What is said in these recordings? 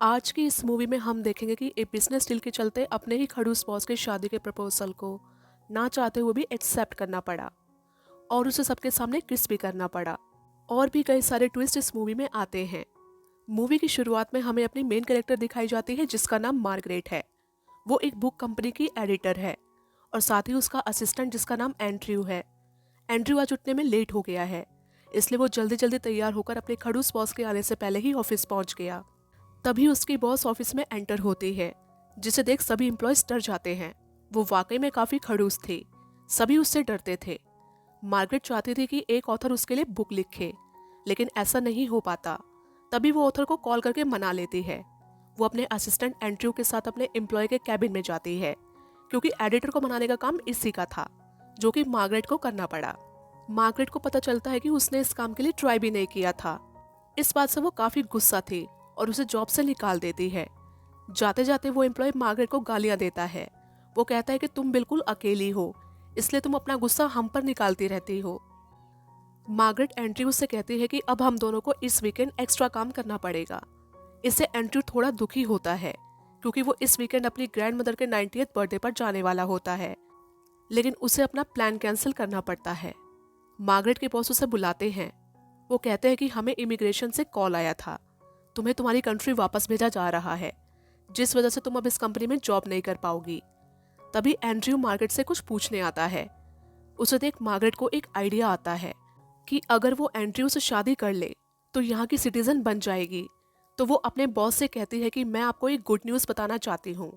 आज की इस मूवी में हम देखेंगे कि एक बिजनेस डील के चलते अपने ही खड़ूस बॉस के शादी के प्रपोजल को ना चाहते हुए भी एक्सेप्ट करना पड़ा और उसे सबके सामने किस भी करना पड़ा। और भी कई सारे ट्विस्ट इस मूवी में आते हैं। मूवी की शुरुआत में हमें अपनी मेन कैरेक्टर दिखाई जाती है जिसका नाम मार्गरेट है। वो एक बुक कंपनी की एडिटर है और साथ ही उसका असिस्टेंट जिसका नाम एंड्रयू है। एंड्रयू आज उठने में लेट हो गया है, इसलिए वो जल्दी जल्दी तैयार होकर अपने खड़ूस बॉस के आने से पहले ही ऑफिस पहुंच गया। तभी उसकी बॉस ऑफिस में एंटर होती है, जिसे देख सभी एम्प्लॉयज डर जाते हैं। वो वाकई में काफी खड़ूस थी, सभी उससे डरते थे। मार्गरेट चाहती थी कि एक ऑथर उसके लिए बुक लिखे, लेकिन ऐसा नहीं हो पाता। तभी वो ऑथर को कॉल करके मना लेती है। वो अपने असिस्टेंट एंड्रयू के साथ अपने एम्प्लॉय के कैबिन में जाती है, क्योंकि एडिटर को मनाने का काम इसी का था, जो कि मार्गरेट को करना पड़ा। मार्गरेट को पता चलता है कि उसने इस काम के लिए ट्राई भी नहीं किया था। इस बात से वो काफी गुस्सा थी और उसे जॉब से निकाल देती है। जाते जाते वो एम्प्लॉय मार्गरेट को गालियां देता है। वो कहता है कि तुम बिल्कुल अकेली हो, इसलिए तुम अपना गुस्सा हम पर निकालती रहती हो। मार्गरेट एंड्रयू से कहती है कि अब हम दोनों को इस वीकेंड एक्स्ट्रा काम करना पड़ेगा। इससे एंड्रयू थोड़ा दुखी होता है, क्योंकि वो इस वीकेंड अपनी ग्रैंड मदर के 90th बर्थडे पर जाने वाला होता है, लेकिन उसे अपना प्लान कैंसिल करना पड़ता है। मार्गरेट के बॉस उसे बुलाते हैं। वो कहते हैं कि हमें इमिग्रेशन से कॉल आया था, तुम्हें तुम्हारी कंट्री वापस भेजा जा रहा है, जिस वजह से तुम अब इस कंपनी में जॉब नहीं कर पाओगी। तभी एंड्रयू मार्गरेट से कुछ पूछने आता है। उसे देख मार्गरेट को एक आइडिया आता है कि अगर वो एंड्रयू से शादी कर ले तो यहाँ की सिटीजन बन जाएगी। तो वो अपने बॉस से कहती है कि मैं आपको एक गुड न्यूज़ बताना चाहती हूँ,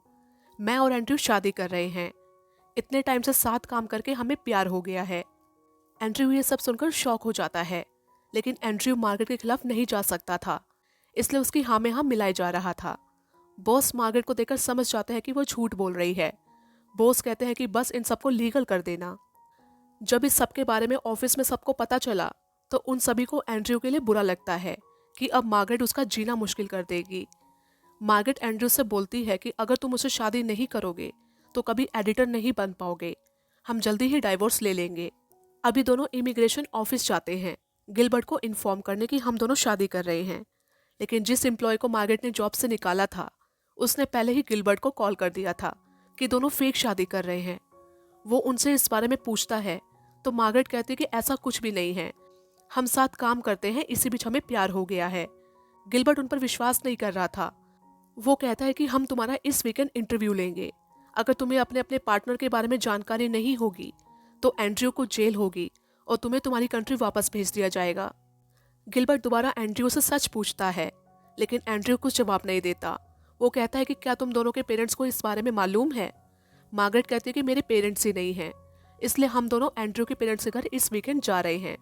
मैं और एंड्रयू शादी कर रहे हैं। इतने टाइम से साथ काम करके हमें प्यार हो गया है। एंड्रयू ये सब सुनकर शॉक हो जाता है, लेकिन एंड्रयू मार्गरेट के खिलाफ नहीं जा सकता था, इसलिए उसकी हाँ में हाँ मिलाई जा रहा था। बॉस मार्गरेट को देखकर समझ जाते हैं कि वो झूठ बोल रही है। बॉस कहते हैं कि बस इन सबको लीगल कर देना। जब इस सब के बारे में ऑफिस में सबको पता चला तो उन सभी को एंड्रयू के लिए बुरा लगता है कि अब मार्गरेट उसका जीना मुश्किल कर देगी। मार्गरेट एंड्रयू से बोलती है कि अगर तुम मुझसे शादी नहीं करोगे तो कभी एडिटर नहीं बन पाओगे, हम जल्दी ही डाइवोर्स ले लेंगे। अभी दोनों इमिग्रेशन ऑफिस जाते हैं गिलबर्ट को इन्फॉर्म करने की हम दोनों शादी कर रहे हैं, लेकिन जिस एम्प्लॉय को मार्गरेट ने जॉब से निकाला था उसने पहले ही गिलबर्ट को कॉल कर दिया था कि दोनों फेक शादी कर रहे हैं। वो उनसे इस बारे में पूछता है तो मार्गरेट कहती है कि ऐसा कुछ भी नहीं है, हम साथ काम करते हैं, इसी बीच हमें प्यार हो गया है। गिलबर्ट उन पर विश्वास नहीं कर रहा था। वो कहता है कि हम तुम्हारा इस वीकेंड इंटरव्यू लेंगे, अगर तुम्हें अपने अपने पार्टनर के बारे में जानकारी नहीं होगी तो एंड्रयू को जेल होगी और तुम्हें तुम्हारी कंट्री वापस भेज दिया जाएगा। गिलबर्ट दोबारा एंड्रयू से सच पूछता है, लेकिन एंड्रयू कुछ जवाब नहीं देता। वो कहता है कि क्या तुम दोनों के पेरेंट्स को इस बारे में मालूम है। मार्गरेट कहती है कि मेरे पेरेंट्स ही नहीं हैं, इसलिए हम दोनों एंड्रयू के पेरेंट्स के घर इस वीकेंड जा रहे हैं।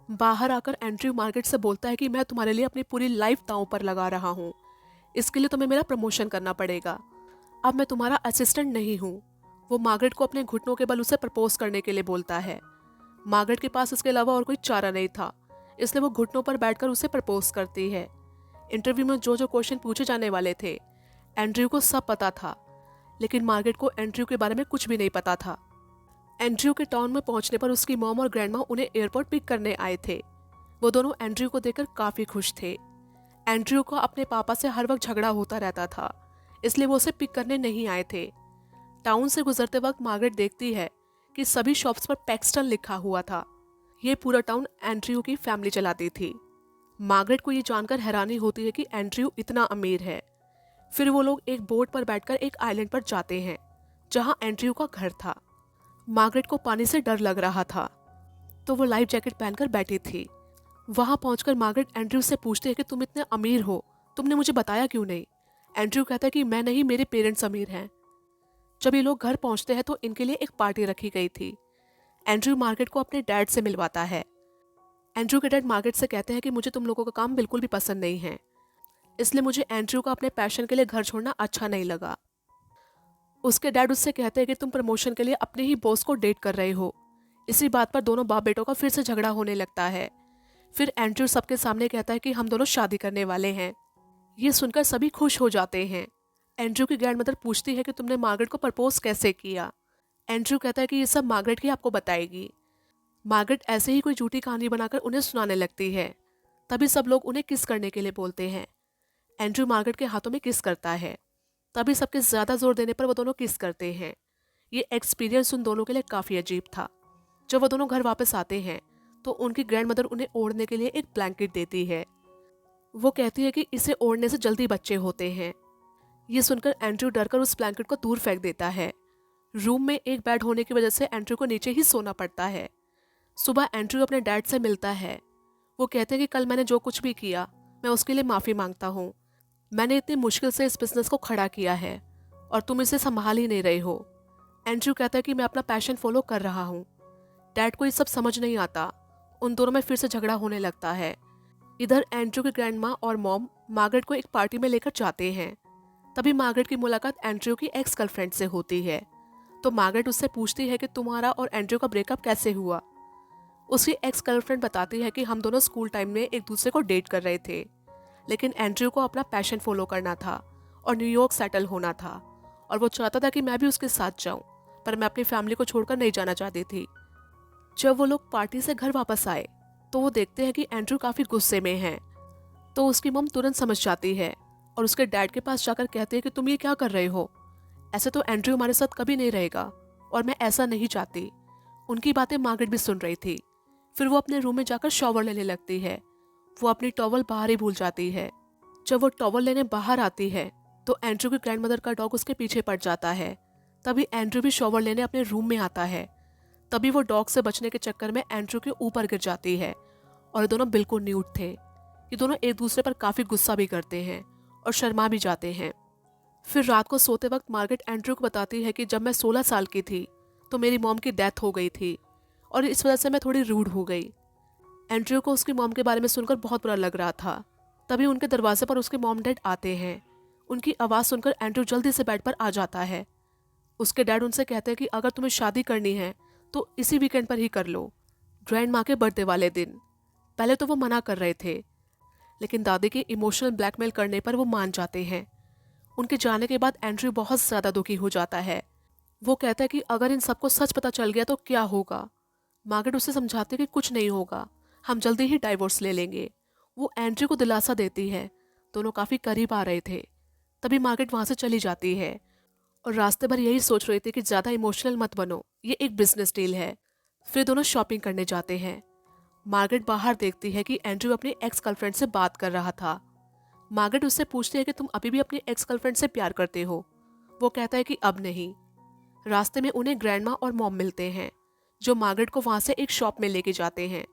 बाहर आकर एंड्रयू मार्गरेट से बोलता है कि मैं तुम्हारे लिए अपनी पूरी लाइफ दांव पर लगा रहा हूँ, इसके लिए तुम्हें मेरा प्रमोशन करना पड़ेगा। अब मैं तुम्हारा असिस्टेंट नहीं हूँ। वो मार्गरेट को अपने घुटनों के बल उसे प्रपोज करने के लिए बोलता है। मार्गरेट के पास इसके अलावा और कोई चारा नहीं था, इसलिए वो घुटनों पर बैठकर उसे प्रपोज करती है। इंटरव्यू में जो जो क्वेश्चन पूछे जाने वाले थे एंड्रयू को सब पता था, लेकिन मार्गरेट को एंड्रयू के बारे में कुछ भी नहीं पता था। एंड्रयू के टाउन में पहुंचने पर उसकी मॉम और ग्रैंडमा उन्हें एयरपोर्ट पिक करने आए थे। वो दोनों एंड्रयू को देखकर काफी खुश थे। एंड्रयू को अपने पापा से हर वक्त झगड़ा होता रहता था, इसलिए वो उसे पिक करने नहीं आए थे। टाउन से गुजरते वक्त मार्गरेट देखती है कि सभी शॉप्स पर पैक्सटन लिखा हुआ था। ये पूरा टाउन एंड्रयू की फैमिली चलाती थी। मार्गरेट को ये जानकर हैरानी होती है कि एंड्रयू इतना अमीर है। फिर वो लोग एक बोट पर बैठकर एक आइलैंड पर जाते हैं जहां एंड्रयू का घर था। मार्गरेट को पानी से डर लग रहा था, तो वो लाइफ जैकेट पहनकर बैठी थी। वहां पहुंचकर मार्गरेट एंड्रयू से पूछती है कि तुम इतने अमीर हो, तुमने मुझे बताया क्यों नहीं। एंड्रयू कहता है कि मैं नहीं, मेरे पेरेंट्स अमीर हैं। जब ये लोग घर पहुंचते हैं तो इनके लिए एक पार्टी रखी गई थी। एंड्रयू मार्गरेट को अपने डैड से मिलवाता है। एंड्रयू के डैड मार्गरेट से कहते हैं कि मुझे तुम लोगों का काम बिल्कुल भी पसंद नहीं है, इसलिए मुझे एंड्रयू का अपने पैशन के लिए घर छोड़ना अच्छा नहीं लगा। उसके डैड उससे कहते हैं कि तुम प्रमोशन के लिए अपने ही बॉस को डेट कर रहे हो। इसी बात पर दोनों बाप बेटों का फिर से झगड़ा होने लगता है। फिर एंड्रयू सबके सामने कहता है कि हम दोनों शादी करने वाले हैं। ये सुनकर सभी खुश हो जाते हैं। एंड्रयू की ग्रैंड मदर पूछती है कि तुमने मार्गरेट को प्रपोज कैसे किया। एंड्रयू कहता है कि ये सब मार्गरेट ही आपको बताएगी। मार्गरेट ऐसे ही कोई झूठी कहानी बनाकर उन्हें सुनाने लगती है। तभी सब लोग उन्हें किस करने के लिए बोलते हैं। एंड्रयू मार्गरेट के हाथों में किस करता है। तभी सबके ज़्यादा जोर देने पर वो दोनों किस करते हैं। ये एक्सपीरियंस उन दोनों के लिए काफ़ी अजीब था। जब वो दोनों घर वापस आते हैं तो उनकी ग्रैंड मदर उन्हें ओढ़ने के लिए एक ब्लैंकेट देती है। वो कहती है कि इसे ओढ़ने से जल्दी बच्चे होते हैं। ये सुनकर एंड्रयू डरकर उस ब्लैंकेट को दूर फेंक देता है। रूम में एक बेड होने की वजह से एंड्रयू को नीचे ही सोना पड़ता है। सुबह एंड्रयू अपने डैड से मिलता है। वो कहते हैं कि कल मैंने जो कुछ भी किया मैं उसके लिए माफ़ी मांगता हूँ। मैंने इतनी मुश्किल से इस बिजनेस को खड़ा किया है और तुम इसे संभाल ही नहीं रहे हो। एंड्रयू कहता है कि मैं अपना पैशन फॉलो कर रहा हूँ। डैड को ये सब समझ नहीं आता। उन दोनों में फिर से झगड़ा होने लगता है। इधर एंड्रयू की ग्रैंड माँ और मॉम मार्गरेट को एक पार्टी में लेकर जाते हैं। तभी मार्गरेट की मुलाकात एंड्रयू की एक्स गर्लफ्रेंड से होती है। तो मार्गरेट उससे पूछती है कि तुम्हारा और एंड्रयू का ब्रेकअप कैसे हुआ। उसकी एक्स गर्लफ्रेंड बताती है कि हम दोनों स्कूल टाइम में एक दूसरे को डेट कर रहे थे, लेकिन एंड्रयू को अपना पैशन फॉलो करना था और न्यूयॉर्क सेटल होना था और वो चाहता था कि मैं भी उसके साथ जाऊं, पर मैं अपनी फैमिली को छोड़कर नहीं जाना चाहती थी। जब वो लोग पार्टी से घर वापस आए तो वो देखते हैं कि एंड्रयू काफ़ी गुस्से में है। तो उसकी मम तुरंत समझ जाती है और उसके डैड के पास जाकर कहती है कि तुम ये क्या कर रहे हो, ऐसे तो एंड्रयू हमारे साथ कभी नहीं रहेगा और मैं ऐसा नहीं चाहती। उनकी बातें मार्गरेट भी सुन रही थी। फिर वो अपने रूम में जाकर शॉवर लेने लगती है। वो अपनी टॉवल बाहर ही भूल जाती है। जब वो टॉवल लेने बाहर आती है तो एंड्रयू की ग्रैंडमदर का डॉग उसके पीछे पड़ जाता है। तभी एंड्रयू भी शॉवर लेने अपने रूम में आता है। तभी वो डॉग से बचने के चक्कर में एंड्रयू के ऊपर गिर जाती है और ये दोनों बिल्कुल न्यूट थे। ये दोनों एक दूसरे पर काफ़ी गुस्सा भी करते हैं और शर्मा भी जाते हैं। फिर रात को सोते वक्त मार्गरेट एंड्रयू को बताती है कि जब मैं 16 साल की थी तो मेरी मॉम की डेथ हो गई थी और इस वजह से मैं थोड़ी रूड हो गई। एंड्रयू को उसकी मॉम के बारे में सुनकर बहुत बुरा लग रहा था। तभी उनके दरवाजे पर उसके मॉम डैड आते हैं। उनकी आवाज़ सुनकर एंड्रयू जल्दी से बेड पर आ जाता है। उसके डैड उनसे कहते हैं कि अगर तुम्हें शादी करनी है तो इसी वीकेंड पर ही कर लो, ग्रैंड माँ के बर्थडे वाले दिन। पहले तो वो मना कर रहे थे, लेकिन दादी के इमोशनल ब्लैकमेल करने पर वो मान जाते हैं। उनके जाने के बाद एंड्रयू बहुत ज़्यादा दुखी हो जाता है। वो कहता है कि अगर इन सबको सच पता चल गया तो क्या होगा। मार्गरेट उसे समझाती है कि कुछ नहीं होगा, हम जल्दी ही डाइवोर्स ले लेंगे। वो एंड्रयू को दिलासा देती है। दोनों काफ़ी करीब आ रहे थे। तभी मार्गरेट वहाँ से चली जाती है और रास्ते भर यही सोच रही थी कि ज़्यादा इमोशनल मत बनो, ये एक बिजनेस डील है। फिर दोनों शॉपिंग करने जाते हैं। मार्गरेट बाहर देखती है कि एंड्रयू अपनी एक्स गर्लफ्रेंड से बात कर रहा था। मार्गरेट उससे पूछती है कि तुम अभी भी अपनी एक्स गर्लफ्रेंड से प्यार करते हो। वो कहता है कि अब नहीं। रास्ते में उन्हें ग्रैंडमा और मॉम मिलते हैं, जो मार्गरेट को वहाँ से एक शॉप में लेके जाते हैं।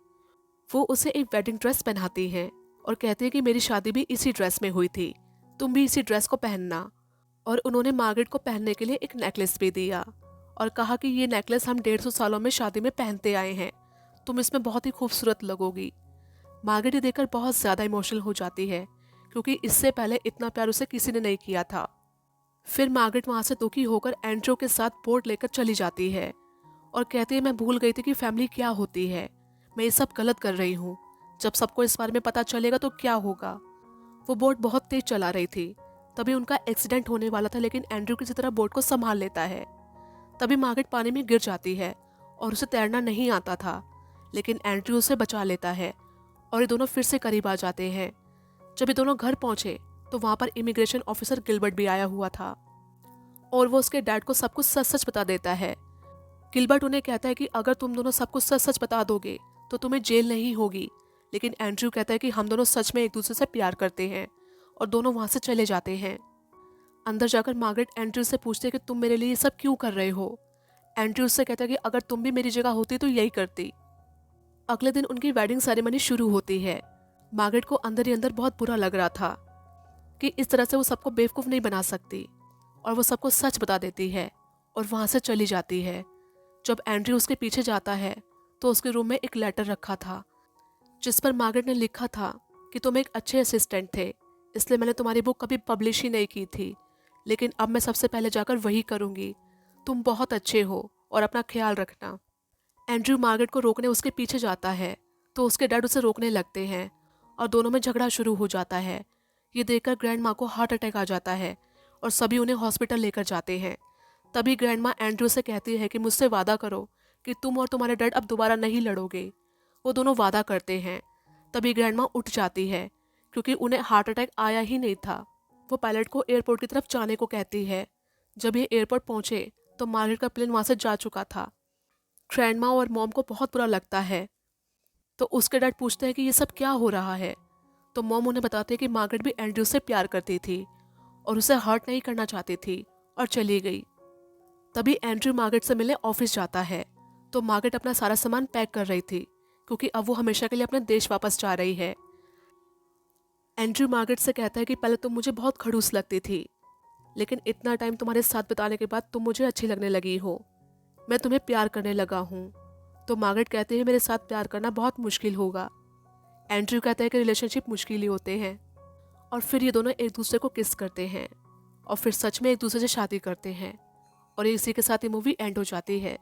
वो उसे एक वेडिंग ड्रेस पहनाती हैं और कहती है कि मेरी शादी भी इसी ड्रेस में हुई थी, तुम भी इसी ड्रेस को पहनना। और उन्होंने मार्गरेट को पहनने के लिए एक नेकलेस भी दिया और कहा कि ये नेकलेस हम 150 सालों में शादी में पहनते आए हैं, तुम इसमें बहुत ही खूबसूरत लगोगी। मार्गरेट ये देखकर बहुत ज़्यादा इमोशनल हो जाती है, क्योंकि इससे पहले इतना प्यार उसे किसी ने नहीं किया था। फिर मार्गरेट वहाँ से दुखी होकर एंड्रयू के साथ बोट लेकर चली जाती है और कहती है मैं भूल गई थी कि फैमिली क्या होती है, मैं ये सब गलत कर रही हूँ। जब सबको इस बारे में पता चलेगा तो क्या होगा। वो बोट बहुत तेज चला रही थी। तभी उनका एक्सीडेंट होने वाला था, लेकिन एंड्रयू किसी तरह बोट को संभाल लेता है। तभी मार्गरेट पानी में गिर जाती है और उसे तैरना नहीं आता था, लेकिन एंड्रयू उसे बचा लेता है और ये दोनों फिर से करीब आ जाते हैं। जब ये दोनों घर पहुंचे तो वहाँ पर इमिग्रेशन ऑफिसर गिलबर्ट भी आया हुआ था और वो उसके डैड को सब कुछ सच सच बता देता है। गिलबर्ट उन्हें कहता है कि अगर तुम दोनों सब कुछ सच सच बता दोगे तो तुम्हें जेल नहीं होगी, लेकिन एंड्रयू कहता है कि हम दोनों सच में एक दूसरे से प्यार करते हैं और दोनों वहाँ से चले जाते हैं। अंदर जाकर मार्गरेट एंड्रयू से पूछते है कि तुम मेरे लिए ये सब क्यों कर रहे हो। एंड्रयू से कहता है कि अगर तुम भी मेरी जगह होती तो यही करती। अगले दिन उनकी वेडिंग सेरेमनी शुरू होती है। मार्गरेट को अंदर ही अंदर बहुत बुरा लग रहा था कि इस तरह से वो सबको बेवकूफ़ नहीं बना सकती, और वो सबको सच बता देती है और वहाँ से चली जाती है। जब एंड्रयू उसके पीछे जाता है तो उसके रूम में एक लेटर रखा था, जिस पर मार्गरेट ने लिखा था कि तुम एक अच्छे असिस्टेंट थे, इसलिए मैंने तुम्हारी बुक कभी पब्लिश ही नहीं की थी, लेकिन अब मैं सबसे पहले जाकर वही करूँगी। तुम बहुत अच्छे हो और अपना ख्याल रखना। एंड्रयू मार्गरेट को रोकने उसके पीछे जाता है तो उसके डैड उसे रोकने लगते हैं और दोनों में झगड़ा शुरू हो जाता है। ये देखकर ग्रैंड माँ को हार्ट अटैक आ जाता है और सभी उन्हें हॉस्पिटल लेकर जाते हैं। तभी ग्रैंड माँ एंड्रयू से कहती है कि मुझसे वादा करो कि तुम और तुम्हारे डैड अब दोबारा नहीं लड़ोगे। वो दोनों वादा करते हैं। तभी ग्रैंड माँ उठ जाती है क्योंकि उन्हें हार्ट अटैक आया ही नहीं था। वो पायलट को एयरपोर्ट की तरफ जाने को कहती है। जब ये एयरपोर्ट पहुंचे तो मार्गरेट का प्लेन वहां से जा चुका था। ग्रैंडमा और मॉम को बहुत बुरा लगता है, तो उसके डैड पूछते हैं कि ये सब क्या हो रहा है। तो मॉम उन्हें बताते हैं कि मार्गरेट भी एंड्रयू से प्यार करती थी और उसे हर्ट नहीं करना चाहती थी और चली गई। तभी एंड्रयू मार्गरेट से मिलने ऑफिस जाता है, तो मार्गरेट अपना सारा सामान पैक कर रही थी क्योंकि अब वो हमेशा के लिए अपने देश वापस जा रही है। एंड्रयू मार्गरेट से कहता है कि पहले तुम मुझे बहुत खड़ूस लगती थी, लेकिन इतना टाइम तुम्हारे साथ बिताने के बाद तुम मुझे अच्छी लगने लगी हो। मैं तुम्हें प्यार करने लगा हूँ। तो मार्गरेट कहते हैं मेरे साथ प्यार करना बहुत मुश्किल होगा। एंड्रयू कहता है कि रिलेशनशिप मुश्किल ही होते हैं। और फिर ये दोनों एक दूसरे को किस करते हैं और फिर सच में एक दूसरे से शादी करते हैं और इसी के साथ ये मूवी एंड हो जाती है।